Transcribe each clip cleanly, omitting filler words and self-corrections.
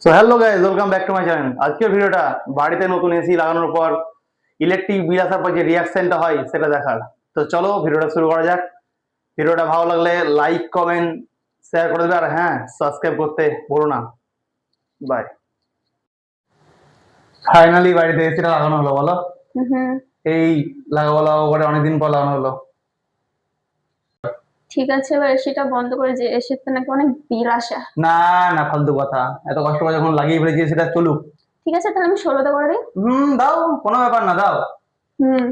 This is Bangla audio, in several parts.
So hello guys, welcome back to my channel. আজকের ভিডিওটা বাড়িতে নতুন এসি লাগানোর পর ইলেকট্রিক বিল আসার পর যে রিয়াকশনটা হয় সেটা দেখার। তো চলো ভিডিওটা শুরু করা যাক। ভিডিওটা ভালো লাগলে লাইক, কমেন্ট, শেয়ার করে দেবে, আর হ্যাঁ, সাবস্ক্রাইব করতে ভুলো না। বাই। ফাইনালি বাড়িতে এসিটা লাগানো হলো, বলো। হুম, এই লাগাবো করে অনেকদিন পর লাগানো হলো। ঠিক আছে, এবার এসিটা বন্ধ করে, যে এসির তো নাকি অনেক বিল আসে। না না, ফালতু কথা। এত কষ্ট করে যখন লাগিয়ে ফেলেছি সেটা চলুক। ঠিক আছে, তাহলে আমি 16তে করে দিই। দাও, কোনো ব্যাপার না, দাও। হুম।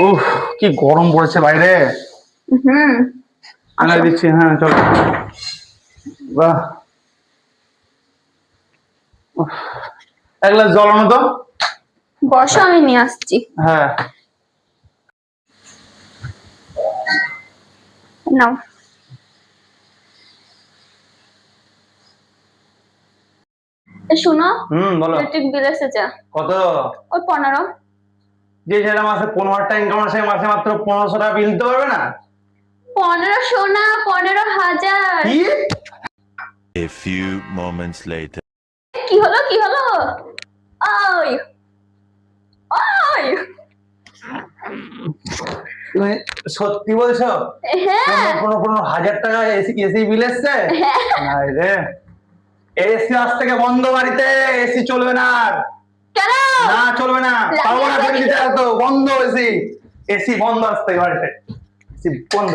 উফ, কি গরম পড়েছে বাইরে। হুম। আনা আসো। দিচ্ছি, হ্যাঁ চলো। বাহ, উফ, এক গ্লাস জল আনো তো। বসো, আমি নিয়ে আসছি। হ্যাঁ। নাও। শুনো, বলো। ইলেকট্রিক বিল এসেছে। কত? ওই 15। যে ছেলেটা মাসে 15 টাকা ইনকাম করে, সে মাসে মাত্র 1500 টাকা বিল দিতে পারবে না? 1500 না, 15,000। কি? A few moments later. কি হলো, কি হলো? ওই ওই তুমি সত্যি বলছো? হ্যাঁ 15,000 টাকা এসি বিল এসছে? হ্যাঁ। নাই রে, এসি আজ থেকে বন্ধ বাড়িতে। এসি চলবে না আর। কেন? না, চলবে না। পারবো না বিল দিতে, এত বন্ধ এসি। এসি বন্ধ আজ থেকে বাড়িতে। এসি বন্ধ।